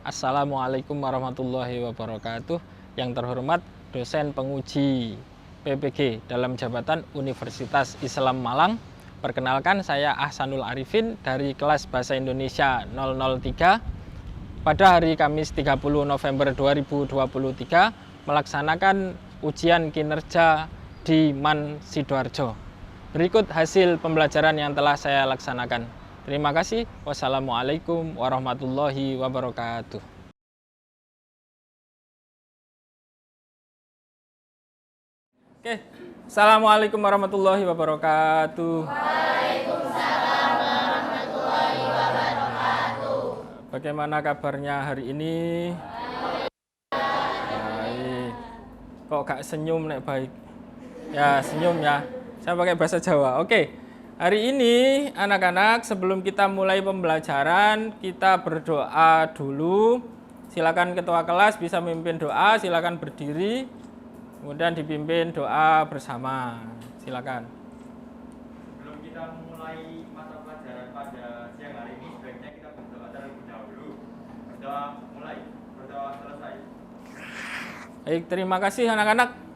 Assalamualaikum warahmatullahi wabarakatuh. Yang terhormat dosen penguji PPG dalam jabatan Universitas Islam Malang. Perkenalkan, saya Ahsanul Arifin dari kelas Bahasa Indonesia 003. Pada hari Kamis 30 November 2023 melaksanakan ujian kinerja di MAN Sidoarjo. Berikut hasil pembelajaran yang telah saya laksanakan. Terima kasih. Wassalamualaikum warahmatullahi wabarakatuh. Oke. Assalamualaikum warahmatullahi wabarakatuh. Waalaikumsalam warahmatullahi wabarakatuh. Bagaimana kabarnya hari ini? Baik. Kok gak senyum nek baik? Ya, senyum ya. Saya pakai bahasa Jawa. Oke. Hari ini anak-anak, sebelum kita mulai pembelajaran, kita berdoa dulu. Silakan ketua kelas bisa memimpin doa, silakan berdiri. Kemudian dipimpin doa bersama. Silakan. Sebelum kita memulai mata pelajaran pada siang hari ini, sebaiknya kita berdoa terlebih dahulu. Berdoa mulai, berdoa selesai. Baik, terima kasih anak-anak.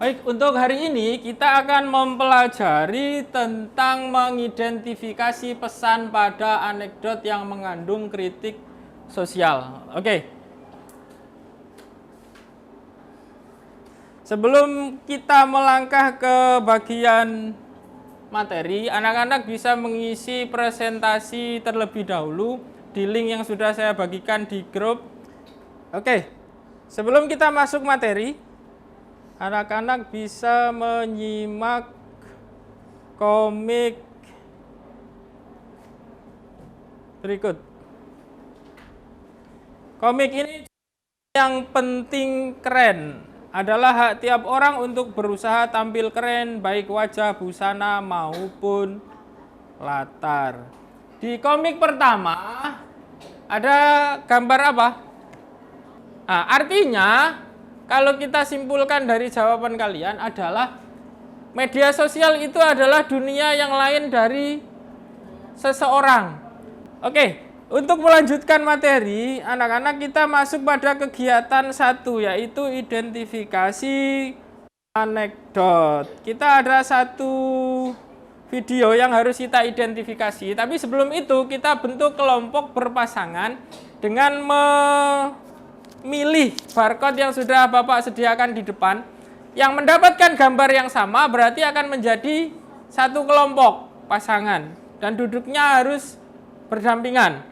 Baik, untuk hari ini kita akan mempelajari tentang mengidentifikasi pesan pada anekdot yang mengandung kritik sosial. Oke. Sebelum kita melangkah ke bagian materi, anak-anak bisa mengisi presentasi terlebih dahulu di link yang sudah saya bagikan di grup. Oke. Sebelum kita masuk materi, anak-anak bisa menyimak komik berikut. Komik ini yang penting keren adalah hak tiap orang untuk berusaha tampil keren, baik wajah, busana, maupun latar. Di komik pertama ada gambar apa? Nah, artinya kalau kita simpulkan dari jawaban kalian adalah media sosial itu adalah dunia yang lain dari seseorang. Oke, untuk melanjutkan materi, anak-anak kita masuk pada kegiatan 1, yaitu identifikasi anekdot. Kita ada satu video yang harus kita identifikasi, tapi sebelum itu kita bentuk kelompok berpasangan dengan milih barcode yang sudah Bapak sediakan di depan. Yang mendapatkan gambar yang sama berarti akan menjadi satu kelompok pasangan dan duduknya harus berdampingan.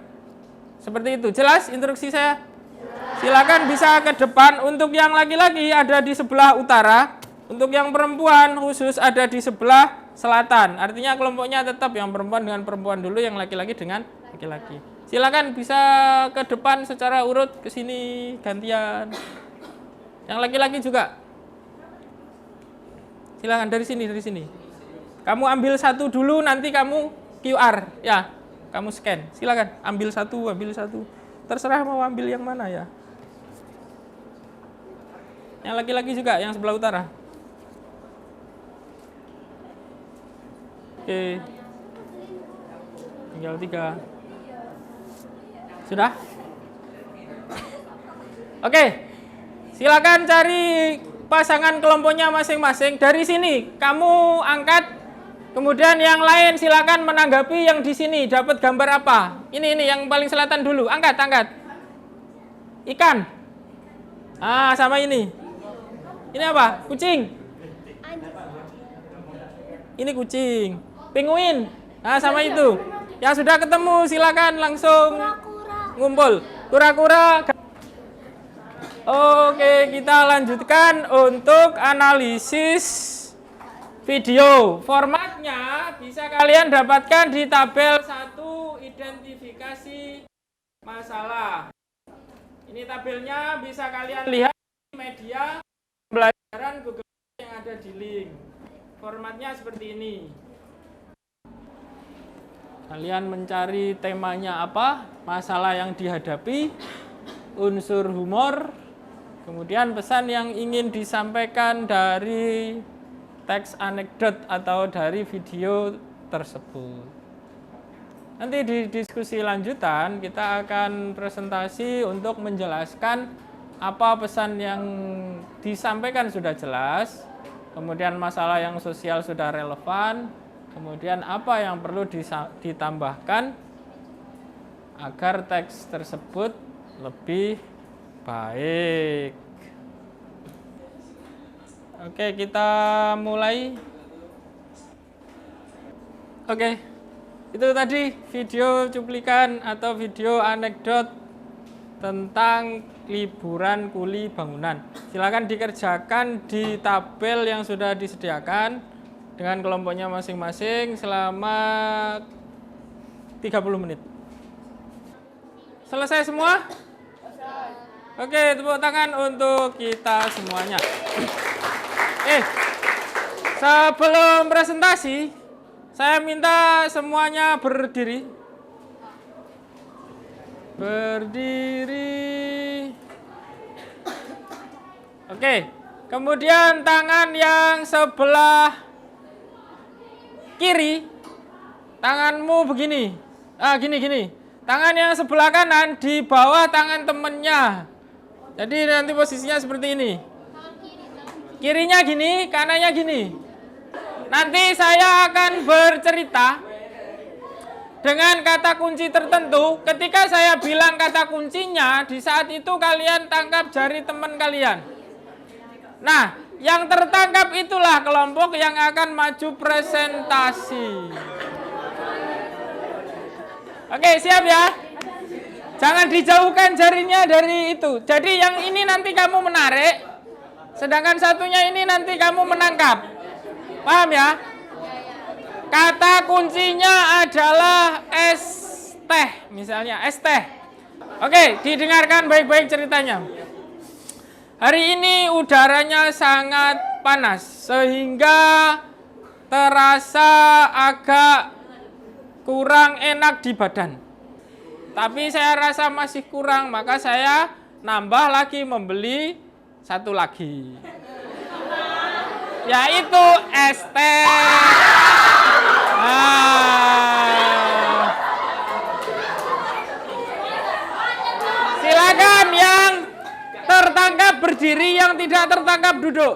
Seperti itu. Jelas instruksi saya? Silakan bisa ke depan. Untuk yang laki-laki ada di sebelah utara, untuk yang perempuan khusus ada di sebelah selatan. Artinya kelompoknya tetap yang perempuan dengan perempuan dulu, yang laki-laki dengan laki-laki. Silakan bisa ke depan secara urut ke sini gantian. Yang laki-laki juga. Silakan dari sini, dari sini. Kamu ambil satu dulu, nanti kamu QR ya. Kamu scan. Silakan ambil satu, ambil satu. Terserah mau ambil yang mana ya. Yang laki-laki juga, yang sebelah utara. Oke. Tinggal 3. Sudah? Oke, silakan cari pasangan kelompoknya masing-masing. Dari sini, kamu angkat. Kemudian yang lain silakan menanggapi yang di sini. Dapat gambar apa? Ini yang paling selatan dulu. Angkat, angkat. Ikan. Ah, sama ini. Ini apa? Kucing. Ini kucing. Penguin. Nah, sama itu. Yang sudah ketemu silakan langsung ngumpul. Kura-kura. Oke, kita lanjutkan untuk analisis video. Formatnya bisa kalian dapatkan di tabel 1, identifikasi masalah. Ini tabelnya bisa kalian lihat di media pembelajaran Google yang ada di link. Formatnya seperti ini. Kalian mencari temanya apa, masalah yang dihadapi, unsur humor, kemudian pesan yang ingin disampaikan dari teks anekdot atau dari video tersebut. Nanti di diskusi lanjutan kita akan presentasi untuk menjelaskan apa pesan yang disampaikan sudah jelas, kemudian masalah yang sosial sudah relevan, kemudian apa yang perlu ditambahkan agar teks tersebut lebih baik. Oke, kita mulai. Oke, itu tadi video cuplikan atau video anekdot tentang liburan kuli bangunan. Silakan dikerjakan di tabel yang sudah disediakan dengan kelompoknya masing-masing selama 30 menit. Selesai semua? Oke, tepuk tangan untuk kita semuanya. Sebelum presentasi, saya minta semuanya berdiri. Berdiri. Oke, kemudian tangan yang sebelah kiri, tanganmu begini. Gini. Tangan yang sebelah kanan di bawah tangan temennya. Jadi nanti posisinya seperti ini. Kirinya gini, kanannya gini. Nanti saya akan bercerita dengan kata kunci tertentu. Ketika saya bilang kata kuncinya, di saat itu kalian tangkap jari teman kalian. Nah, yang tertangkap itulah kelompok yang akan maju presentasi. Oke, siap ya? Jangan dijauhkan jarinya dari itu. Jadi yang ini nanti kamu menarik, sedangkan satunya ini nanti kamu menangkap. Paham ya? Kata kuncinya adalah es teh, misalnya es teh. Oke, didengarkan baik-baik ceritanya. Hari ini udaranya sangat panas, sehingga terasa agak kurang enak di badan. Tapi saya rasa masih kurang, maka saya nambah lagi membeli satu lagi. Yaitu es teh. Silakan yang tertangkap berdiri, yang tidak tertangkap duduk.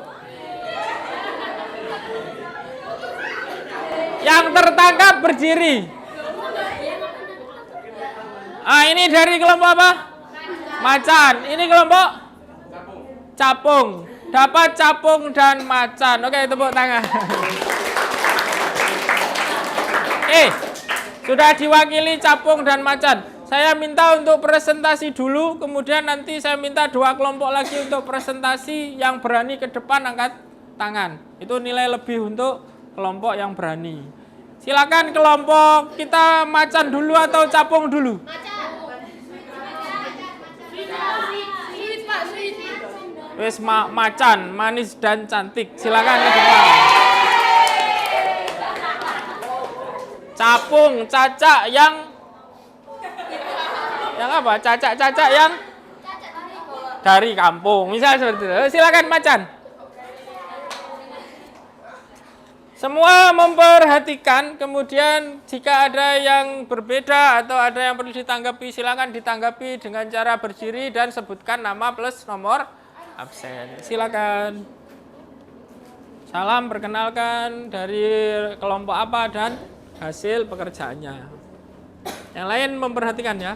Yang tertangkap berdiri. Ini dari kelompok apa? Macan. Ini kelompok capung. Dapat capung dan macan. Oke, tepuk tangan. Sudah diwakili capung dan macan. Saya minta untuk presentasi dulu, kemudian nanti saya minta 2 kelompok lagi untuk presentasi. Yang berani ke depan angkat tangan. Itu nilai lebih untuk kelompok yang berani. Silakan kelompok kita macan dulu atau capung dulu? Wes macan, manis dan cantik. Silakan ke depan. Capung, cacak yang apa? Cacak-cacak yang dari kampung. Misal seperti itu. Silakan macan. Semua memperhatikan, kemudian jika ada yang berbeda atau ada yang perlu ditanggapi, silakan ditanggapi dengan cara berdiri dan sebutkan nama plus nomor absen. Silakan. Salam, perkenalkan dari kelompok apa dan hasil pekerjaannya. Yang lain memperhatikan ya.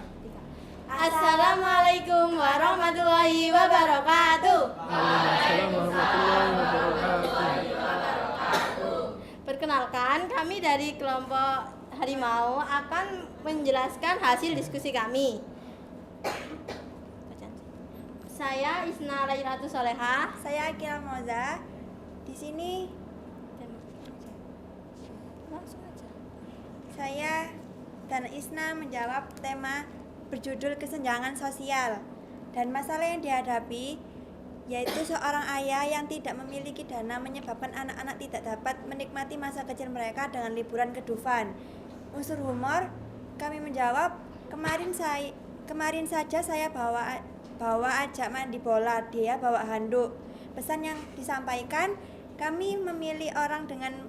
Assalamualaikum warahmatullahi wabarakatuh. Assalamualaikum warahmatullahi wabarakatuh. Perkenalkan, kami dari kelompok Harimau akan menjelaskan hasil diskusi kami. Saya Isna Lailatu Soleha. Saya Akila Moza. Di sini saya dan Isna menjawab tema berjudul kesenjangan sosial dan masalah yang dihadapi yaitu seorang ayah yang tidak memiliki dana menyebabkan anak-anak tidak dapat menikmati masa kecil mereka dengan liburan ke Dufan. Unsur humor, kami menjawab, kemarin saja saya bawa ajak mandi bola, dia bawa handuk. Pesan yang disampaikan, kami memilih orang dengan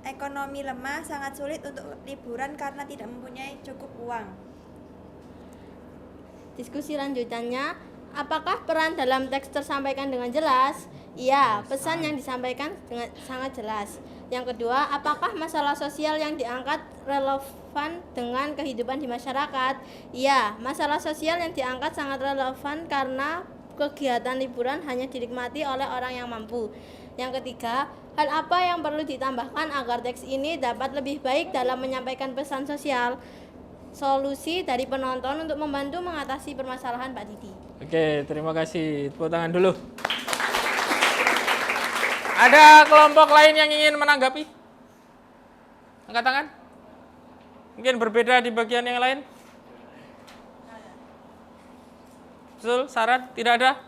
ekonomi lemah sangat sulit untuk liburan karena tidak mempunyai cukup uang. Diskusi lanjutannya, apakah peran dalam teks tersampaikan dengan jelas? Iya, pesan yang disampaikan dengan sangat jelas. Yang kedua, apakah masalah sosial yang diangkat relevan dengan kehidupan di masyarakat? Iya, masalah sosial yang diangkat sangat relevan karena kegiatan liburan hanya dinikmati oleh orang yang mampu. Yang ketiga, hal apa yang perlu ditambahkan agar teks ini dapat lebih baik dalam menyampaikan pesan sosial? Solusi dari penonton untuk membantu mengatasi permasalahan Pak Didi. Oke, terima kasih. Tepuk tangan dulu. Ada kelompok lain yang ingin menanggapi? Angkat tangan. Mungkin berbeda di bagian yang lain? Betul, syarat tidak ada?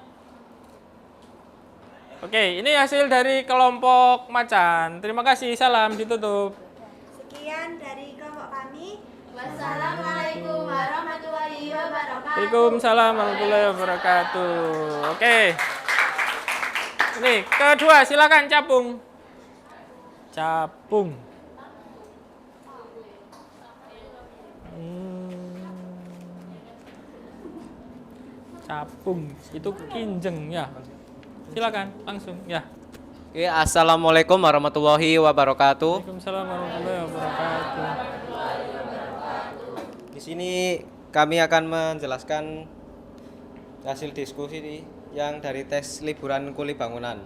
Oke, ini hasil dari kelompok macan. Terima kasih, salam, ditutup. Sekian dari kelompok kami. Wassalamualaikum warahmatullahi wabarakatuh. Waalaikumsalam warahmatullahi wabarakatuh. Oke. Ini kedua, silakan capung. Capung. Capung itu kinjeng ya. Silakan langsung ya. Oke, assalamualaikum warahmatullahi wabarakatuh. Waalaikumsalam warahmatullahi wabarakatuh. Di sini kami akan menjelaskan hasil diskusi yang dari tes liburan kuli bangunan.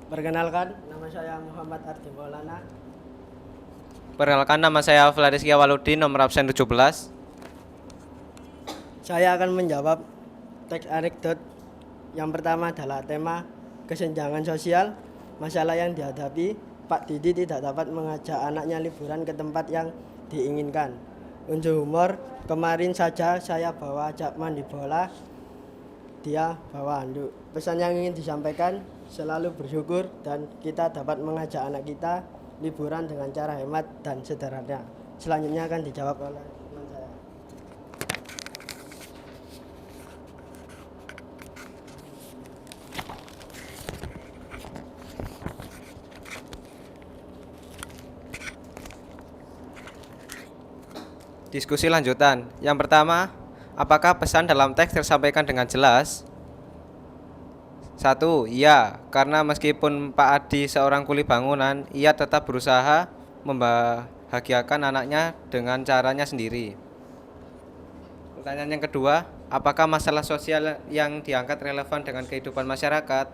Perkenalkan, nama saya Muhammad Ardi Maulana. Perkenalkan, nama saya Vladiska Waludin, nomor absen 17. Saya akan menjawab teks anekdot. Yang pertama adalah tema kesenjangan sosial. Masalah yang dihadapi, Pak Didi tidak dapat mengajak anaknya liburan ke tempat yang diinginkan. Unjuk humor, kemarin saja saya bawa ajak mandi bola, dia bawa handuk. Pesan yang ingin disampaikan, selalu bersyukur dan kita dapat mengajak anak kita liburan dengan cara hemat dan sederhana. Selanjutnya akan dijawab oleh teman saya. Diskusi lanjutan. Yang pertama, apakah pesan dalam teks tersampaikan dengan jelas? 1. Iya, karena meskipun Pak Adi seorang kuli bangunan, ia tetap berusaha membahagiakan anaknya dengan caranya sendiri. Pertanyaan yang kedua, apakah masalah sosial yang diangkat relevan dengan kehidupan masyarakat?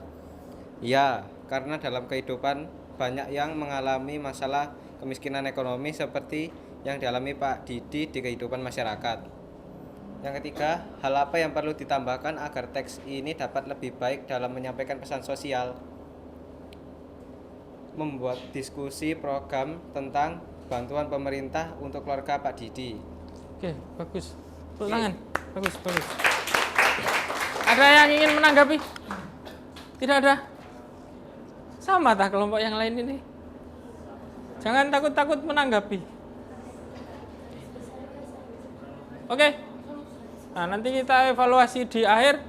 Iya, karena dalam kehidupan banyak yang mengalami masalah kemiskinan ekonomi seperti yang dialami Pak Didi di kehidupan masyarakat. Yang ketiga, hal apa yang perlu ditambahkan agar teks ini dapat lebih baik dalam menyampaikan pesan sosial? Membuat diskusi program tentang bantuan pemerintah untuk keluarga Pak Didi. Oke, bagus. Tepuk tangan. Bagus, bagus. Ada yang ingin menanggapi? Tidak ada? Sama tak kelompok yang lain ini? Jangan takut-takut menanggapi. Oke. Nah, nanti kita evaluasi di akhir.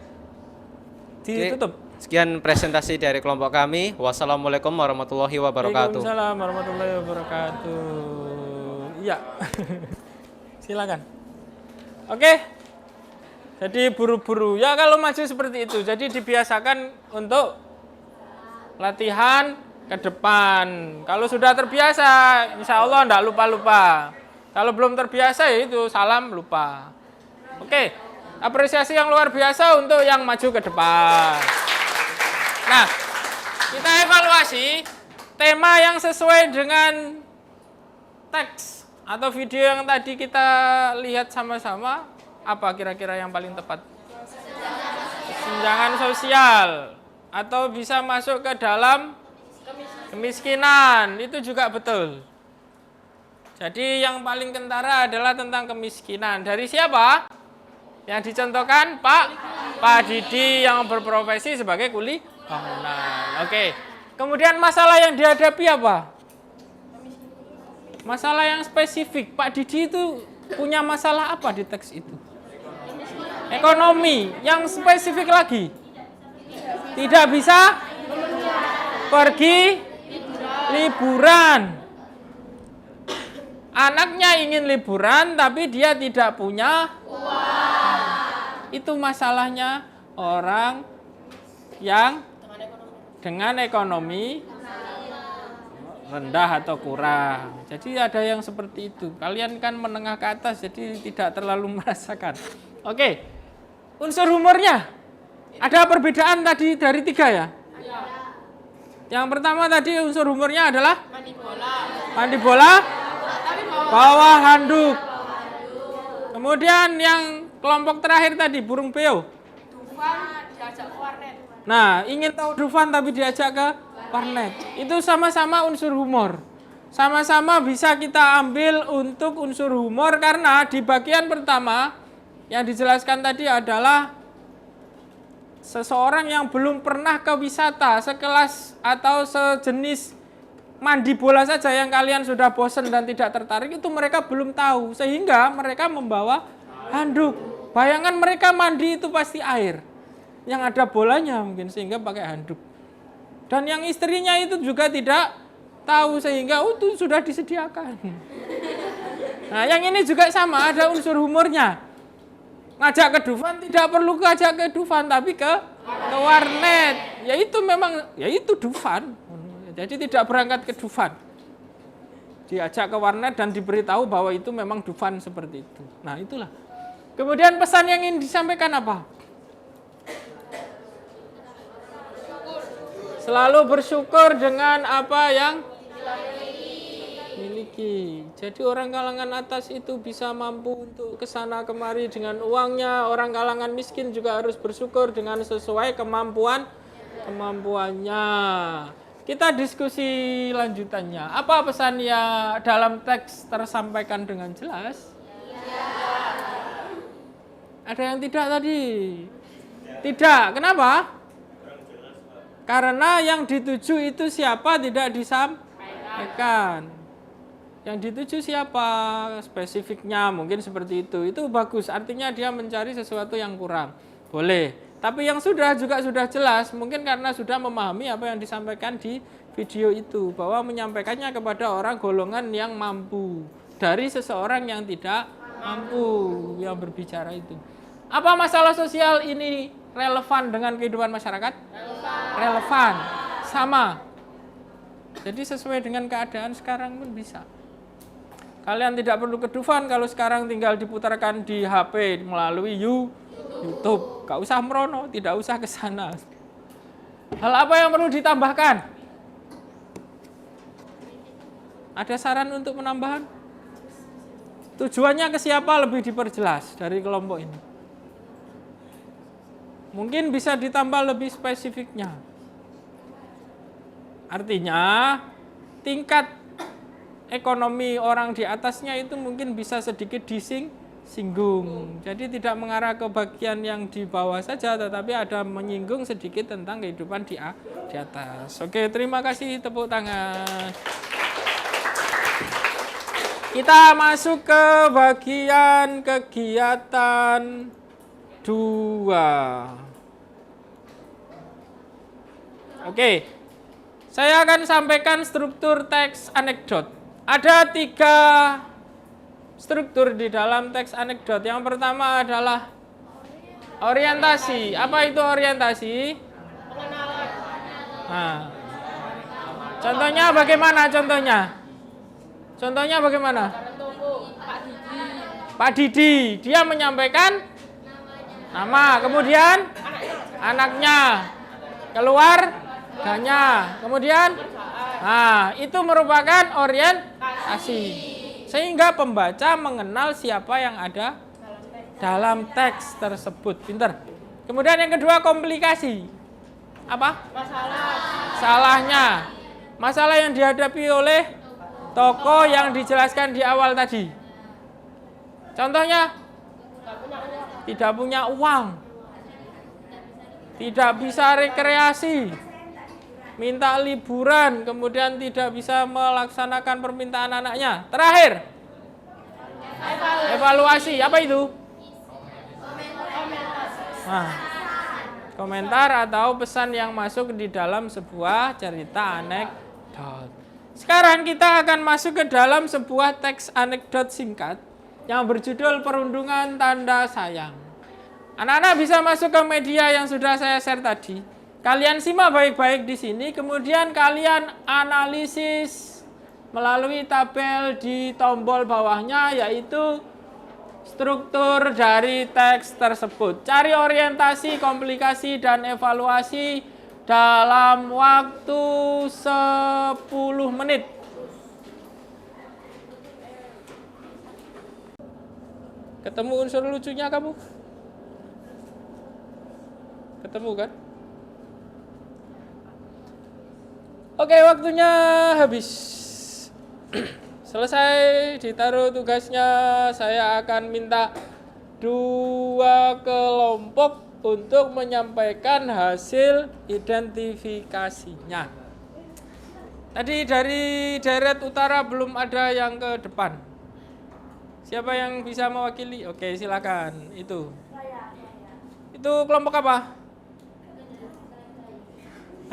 Ditutup. Sekian presentasi dari kelompok kami. Wassalamualaikum warahmatullahi wabarakatuh. Waalaikumsalam warahmatullahi wabarakatuh. Iya. Silakan. Oke. Jadi buru-buru. Ya kalau maju seperti itu. Jadi dibiasakan untuk latihan ke depan. Kalau sudah terbiasa, insya Allah enggak lupa-lupa. Kalau belum terbiasa ya itu salam lupa. Oke, apresiasi yang luar biasa untuk yang maju ke depan. Nah, kita evaluasi tema yang sesuai dengan teks atau video yang tadi kita lihat sama-sama. Apa kira-kira yang paling tepat? Kesenjangan sosial atau bisa masuk ke dalam kemiskinan, itu juga betul. Jadi yang paling kentara adalah tentang kemiskinan. Dari siapa? Yang dicontohkan Pak Didi yang berprofesi sebagai kuli bangunan. Oke. Kemudian masalah yang dihadapi apa? Masalah yang spesifik. Pak Didi itu punya masalah apa di teks itu? Ekonomi. Yang spesifik lagi? Tidak bisa pergi liburan. Anaknya ingin liburan tapi dia tidak punya uang. Itu masalahnya orang yang dengan ekonomi rendah atau kurang. Jadi ada yang seperti itu. Kalian kan menengah ke atas, jadi tidak terlalu merasakan. Oke, unsur humornya. Ada perbedaan tadi dari 3 ya? Yang pertama tadi unsur humornya adalah mandi bola, bawa handuk. Kemudian yang kelompok terakhir tadi, burung beo. Nah, ingin tahu Dufan tapi diajak ke warnet. Itu sama-sama unsur humor. Sama-sama bisa kita ambil untuk unsur humor karena di bagian pertama yang dijelaskan tadi adalah seseorang yang belum pernah ke wisata sekelas atau sejenis mandi bola saja yang kalian sudah bosan dan tidak tertarik, itu mereka belum tahu sehingga mereka membawa handuk. Bayangan mereka mandi itu pasti air yang ada bolanya mungkin sehingga pakai handuk. Dan yang istrinya itu juga tidak tahu sehingga itu sudah disediakan. Nah, yang ini juga sama, ada unsur humornya. Ngajak ke Dufan tidak perlu ngajak ke Dufan tapi ke warnet. Yaitu memang yaitu Dufan. Jadi tidak berangkat ke Dufan. Diajak ke warnet dan diberitahu bahwa itu memang Dufan seperti itu. Nah, itulah. Kemudian pesan yang ingin disampaikan apa? Selalu bersyukur dengan apa yang miliki. Jadi orang kalangan atas itu bisa mampu untuk kesana kemari dengan uangnya. Orang kalangan miskin juga harus bersyukur dengan sesuai kemampuannya. Kita diskusi lanjutannya. Apa pesan yang dalam teks tersampaikan dengan jelas? Ada yang tidak tadi? Tidak. Kenapa? Karena yang dituju itu siapa tidak disampaikan. Yang dituju siapa, spesifiknya mungkin seperti itu. Itu bagus, artinya dia mencari sesuatu yang kurang. Boleh. Tapi yang sudah juga sudah jelas, mungkin karena sudah memahami apa yang disampaikan di video itu. Bahwa menyampaikannya kepada orang golongan yang mampu. Dari seseorang yang tidak mampu yang berbicara itu. Apa masalah sosial ini relevan dengan kehidupan masyarakat? Relevan. Sama. Jadi sesuai dengan keadaan sekarang pun bisa. Kalian tidak perlu ke Dufan kalau sekarang tinggal diputarkan di HP melalui YouTube. Gak usah merono, tidak usah ke sana. Hal apa yang perlu ditambahkan? Ada saran untuk penambahan? Tujuannya ke siapa lebih diperjelas dari kelompok ini. Mungkin bisa ditambah lebih spesifiknya. Artinya tingkat ekonomi orang di atasnya itu mungkin bisa sedikit disinggung. Jadi tidak mengarah ke bagian yang di bawah saja, tetapi ada menyinggung sedikit tentang kehidupan di atas. Oke, terima kasih, tepuk tangan. Kita masuk ke bagian kegiatan 2. Oke, saya akan sampaikan struktur teks anekdot. Ada 3 struktur di dalam teks anekdot. Yang pertama adalah orientasi. Apa itu orientasi? Nah, contohnya bagaimana contohnya? Contohnya bagaimana? Pak Didi, dia menyampaikan nama, kemudian anaknya, keluarganya, kemudian itu merupakan orientasi. Sehingga pembaca mengenal siapa yang ada dalam teks tersebut. Pinter. Kemudian yang kedua, komplikasi. Apa? Salahnya. Masalah yang dihadapi oleh tokoh yang dijelaskan di awal tadi. Contohnya, tidak punya uang, tidak bisa rekreasi, minta liburan, kemudian tidak bisa melaksanakan permintaan anaknya. Terakhir, evaluasi. Apa itu? Komentar atau pesan yang masuk di dalam sebuah cerita anekdot. Sekarang kita akan masuk ke dalam sebuah teks anekdot singkat yang berjudul Perundungan Tanda Sayang. Anak-anak bisa masuk ke media yang sudah saya share tadi. Kalian simak baik-baik di sini, kemudian kalian analisis melalui tabel di tombol bawahnya, yaitu struktur dari teks tersebut. Cari orientasi, komplikasi, dan evaluasi dalam waktu 10 menit. Ketemu unsur lucunya kamu? Ketemu kan? Oke, waktunya habis. Selesai ditaruh tugasnya, saya akan minta 2 kelompok untuk menyampaikan hasil identifikasinya. Tadi dari deret utara belum ada yang ke depan. Siapa yang bisa mewakili? Oke, silakan. Itu kelompok apa?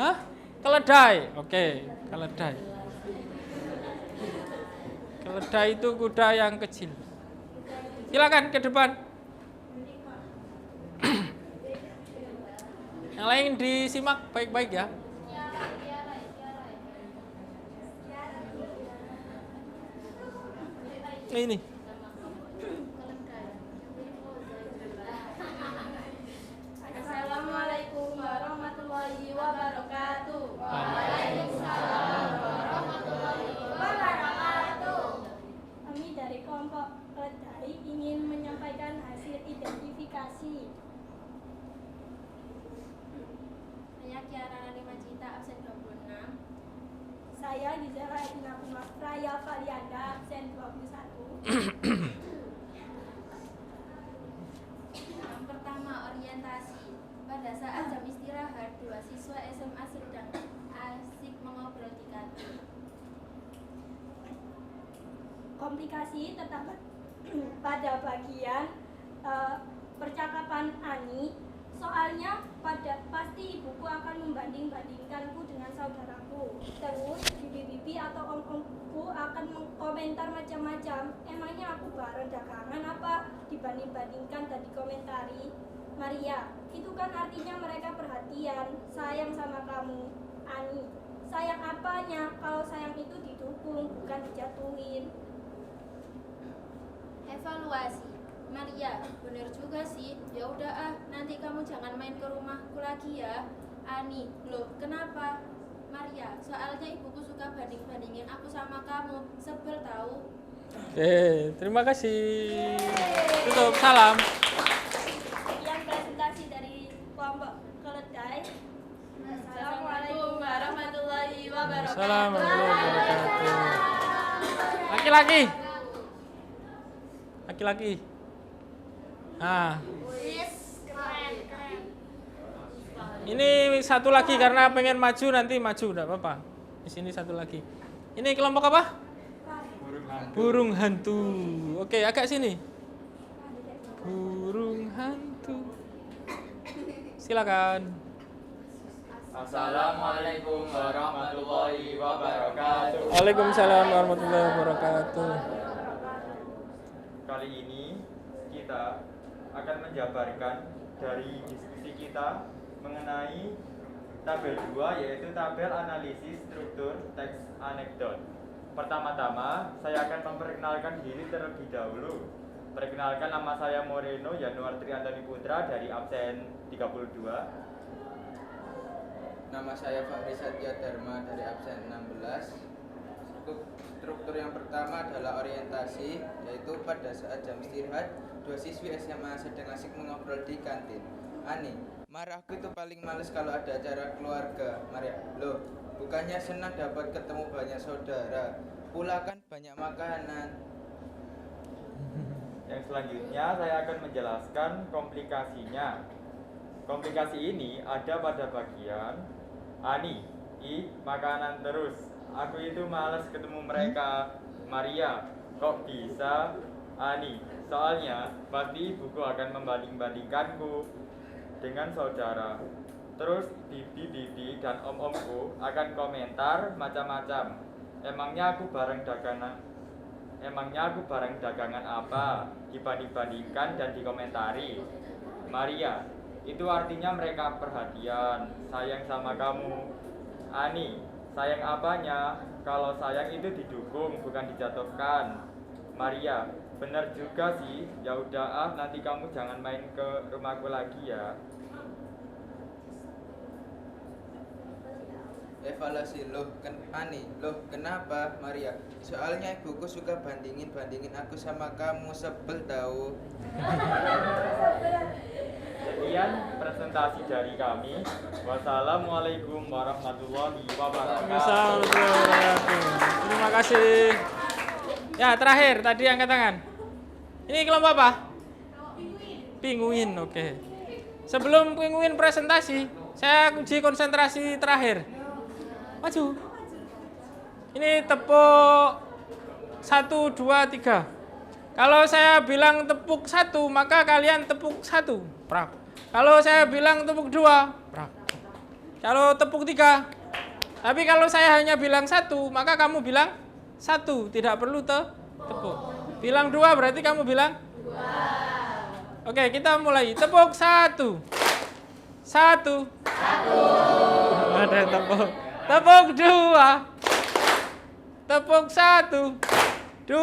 Hah? Keledai. Oke, keledai. Keledai itu kuda yang kecil. Silakan ke depan. Yang lain disimak baik-baik ya. Ini. Assalamualaikum warahmatullahi wabarakatuh. Kami dari kelompok keledai ingin menyampaikan hasil identifikasi. Saya Kiara Rani Majita, absen 26. Saya Gizela Edina Raya Valianda, absen 21. Yang pertama, orientasi. Pada saat jam istirahat, 2 siswa SMA sedang asik mengobrol di kantin. Komplikasi terdapat pada bagian percakapan Ani. Soalnya pasti ibuku akan membanding-bandingkanku dengan saudaraku. Terus bibi-bibi atau om-omku akan mengkomentar macam-macam. Emangnya aku bareng dagangan apa dibanding-bandingkan dan dikomentari? Maria, itu kan artinya mereka perhatian, sayang sama kamu. Ani, sayang apanya kalau sayang itu didukung bukan dijatuhin? Evaluasi. Maria, bener juga sih. Ya udah ah, nanti kamu jangan main ke rumahku lagi ya. Ani, loh kenapa? Maria, soalnya ibuku suka banding-bandingin aku sama kamu. Sebel tahu. Oke, terima kasih. Tutup, salam. Sekian presentasi dari kelompok keledai. Assalamualaikum warahmatullahi wabarakatuh. Assalamualaikum warahmatullahi wabarakatuh. Laki-laki. Laki-laki. Nah, ini satu lagi karena pengen maju nanti maju, enggak apa-apa. Di sini satu lagi. Ini kelompok apa? Burung hantu. Oke, agak sini. Burung hantu. Silakan. Assalamualaikum warahmatullahi wabarakatuh. Waalaikumsalam warahmatullahi wabarakatuh. Kali ini kita akan menjabarkan dari diskusi kita mengenai tabel 2, yaitu tabel analisis struktur teks anekdot. Pertama-tama, saya akan memperkenalkan diri terlebih dahulu. Perkenalkan, nama saya Moreno Yanuar Triantoni Putra dari absen 32. Nama saya Fahri Satya Dharma dari absen 16. Struktur yang pertama adalah orientasi, yaitu pada saat jam istirahat, 2 siswi SMA sedang asik mengobrol di kantin. Ani, marahku itu paling males kalau ada acara keluarga. Maria, loh, bukannya senang dapat ketemu banyak saudara, pula kan banyak makanan. Yang selanjutnya saya akan menjelaskan komplikasinya. Komplikasi ini ada pada bagian Ani, makanan terus. Aku itu malas ketemu mereka. Maria, kok bisa? Ani, soalnya pasti ibuku akan membanding-bandingkanku dengan saudara. Terus bibi-bibi dan om-omku akan komentar macam-macam. Emangnya aku barang dagangan apa dibanding-bandingkan dan dikomentari? Maria, itu artinya mereka perhatian, sayang sama kamu. Ani, sayang apanya? Kalau sayang itu didukung, bukan dijatuhkan. Maria, benar juga sih. Ya udah nanti kamu jangan main ke rumahku lagi ya. Evaluasi, Ani, kenapa Maria? Soalnya ibuku suka bandingin aku sama kamu, sebel tahu. Sekian presentasi dari kami. Wassalamualaikum warahmatullahi wabarakatuh. Terima kasih. Ya, terakhir tadi angkat tangan. Ini kelompok apa? Pinguin, oke. Sebelum pinguin presentasi, saya uji konsentrasi terakhir. Maju. Ini tepuk 1, 2, 3. Kalau saya bilang tepuk 1, maka kalian tepuk 1. Prak. Kalau saya bilang tepuk 2, prak. Kalau tepuk 3. Tapi kalau saya hanya bilang 1, maka kamu bilang 1, tidak perlu tepuk. Bilang 2 berarti kamu bilang 2. Oke, kita mulai. Tepuk 1. 1. Ada yang tepuk. Tepuk 2. Tepuk 1. 2.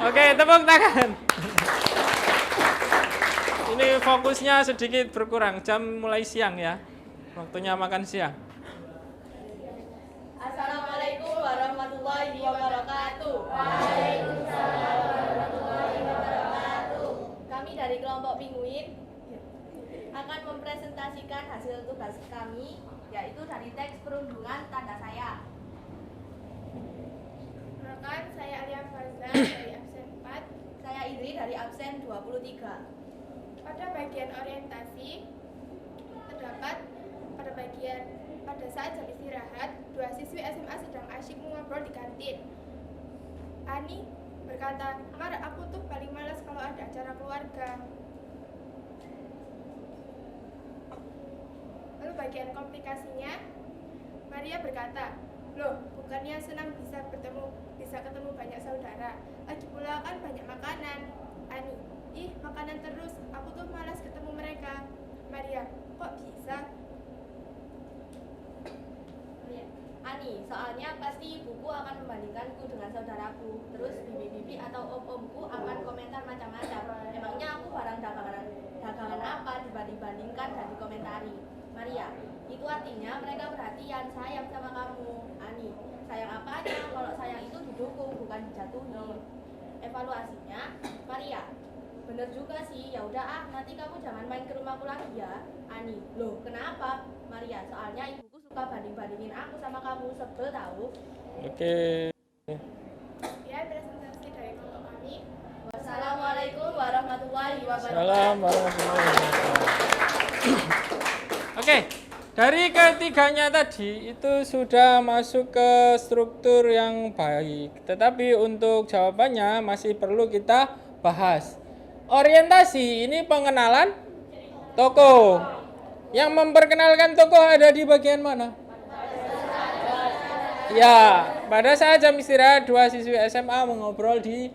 Oke, tepuk tangan. Ini fokusnya sedikit berkurang. Jam mulai siang ya. Waktunya makan siang. Assalamualaikum warahmatullahi wabarakatuh. Kami dari kelompok Pinguin akan mempresentasikan hasil tugas kami, yaitu dari teks perundungan tanda saya. Perkenalkan, saya Alia Fazla dari absen 4. Saya Idri dari absen 23. Pada bagian orientasi terdapat pada saat jam istirahat, 2 siswi SMA sedang asyik mengobrol di kantin. Ani berkata, "Mar, aku tuh paling malas kalau ada acara keluarga." Lalu bagian komplikasinya, Maria berkata, "Loh, bukannya senang bisa ketemu banyak saudara. Lagi pula kan banyak makanan." Ani, "Ih, makanan terus. Aku tuh malas ketemu mereka." Maria, "Kok bisa?" Ani, soalnya pasti ibuku akan membandingkanku dengan saudaraku. Terus bibi-bibi atau om-omku akan komentar macam-macam. Emangnya aku barang dagangan apa dibanding-bandingkan dan dikomentari. Maria, itu artinya mereka perhatian, sayang sama kamu. Ani, sayang apanya? Kalau sayang itu didukung, bukan dijatuhi. Evaluasinya, Maria, bener juga sih. Ya udah nanti kamu jangan main ke rumahku lagi ya. Ani, loh kenapa? Maria, soalnya ibuku suka banding-bandingin aku sama kamu, sebel tahu. Oke. Ya, presentasi dari kelompok kami. Wassalamualaikum warahmatullahi wabarakatuh. Salam warahmatullahi wabarakatuh. Oke, dari ketiganya tadi itu sudah masuk ke struktur yang baik. Tetapi untuk jawabannya masih perlu kita bahas. Orientasi ini pengenalan tokoh. Yang memperkenalkan tokoh ada di bagian mana? Ya, pada saat jam istirahat 2 siswi SMA mengobrol di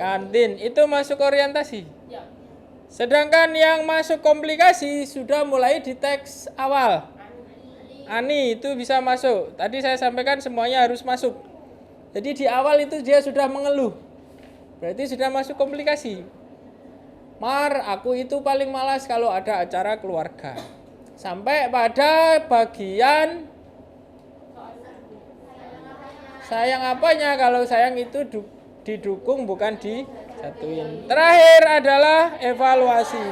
kantin. Itu masuk orientasi. Sedangkan yang masuk komplikasi sudah mulai di teks awal. Ani itu bisa masuk. Tadi saya sampaikan semuanya harus masuk. Jadi di awal itu dia sudah mengeluh. Berarti sudah masuk komplikasi. Mar, aku itu paling malas kalau ada acara keluarga. Sampai pada bagian sayang apanya? Kalau sayang itu didukung bukan dijatuhin. Terakhir adalah evaluasi.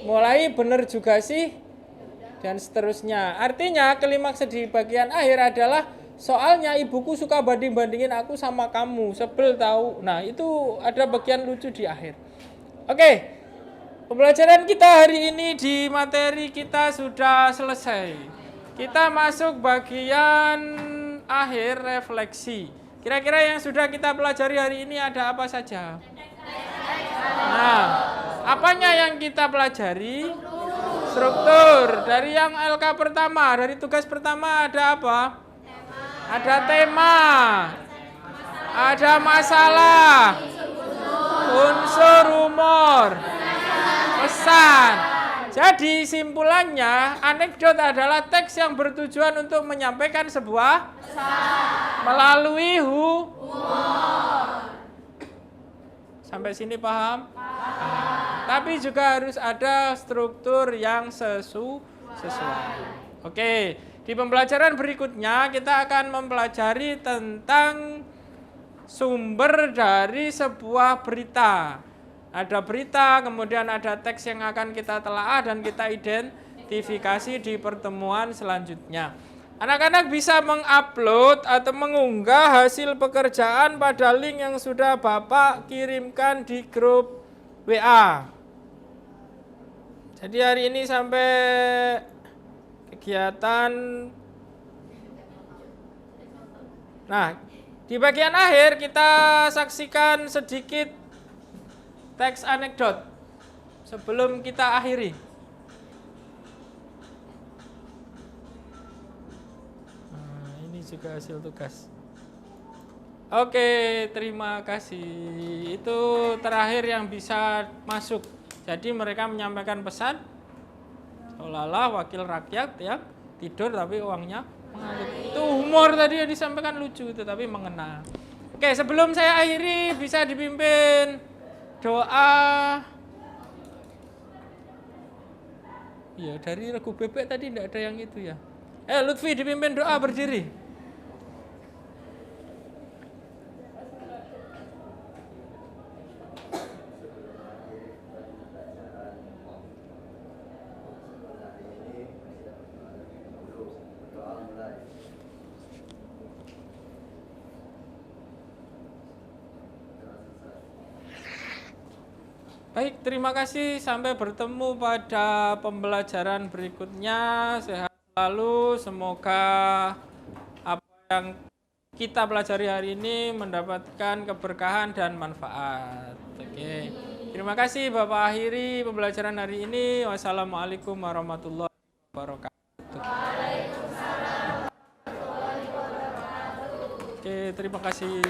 Mulai benar juga sih dan seterusnya. Artinya klimaks di bagian akhir adalah soalnya ibuku suka banding-bandingin aku sama kamu, sebel tahu. Nah, itu ada bagian lucu di akhir. Oke. Pembelajaran kita hari ini di materi kita sudah selesai. Kita masuk bagian akhir refleksi. Kira-kira yang sudah kita pelajari hari ini ada apa saja? Nah, apanya yang kita pelajari? Struktur. Dari yang LK pertama, dari tugas pertama ada apa? Ada tema. Ada masalah. Unsur humor. Pesan. Jadi simpulannya, anekdot adalah teks yang bertujuan untuk menyampaikan sebuah pesan melalui humor. Sampai sini paham? Tapi juga harus ada struktur yang sesuai. Oke, di pembelajaran berikutnya kita akan mempelajari tentang sumber dari sebuah berita. Ada berita, kemudian ada teks yang akan kita telaah dan kita identifikasi di pertemuan selanjutnya. Anak-anak bisa mengupload atau mengunggah hasil pekerjaan pada link yang sudah Bapak kirimkan di grup WA. Jadi hari ini sampai kegiatan. Nah, di bagian akhir kita saksikan sedikit teks anekdot sebelum kita akhiri. Nah, ini juga hasil tugas. Oke, terima kasih. Itu terakhir yang bisa masuk. Jadi mereka menyampaikan pesan seolah-olah wakil rakyat ya tidur tapi uangnya mengalir. Itu humor tadi yang disampaikan lucu tetapi mengena. Oke, sebelum saya akhiri bisa dipimpin doa. Ya, dari Regu Bebek tadi tidak ada yang itu ya. Lutfi dipimpin doa berdiri. Baik, terima kasih. Sampai bertemu pada pembelajaran berikutnya. Sehat selalu. Semoga apa yang kita pelajari hari ini mendapatkan keberkahan dan manfaat. Oke. Terima kasih Bapak akhiri pembelajaran hari ini. Wassalamualaikum warahmatullahi wabarakatuh. Oke, terima kasih.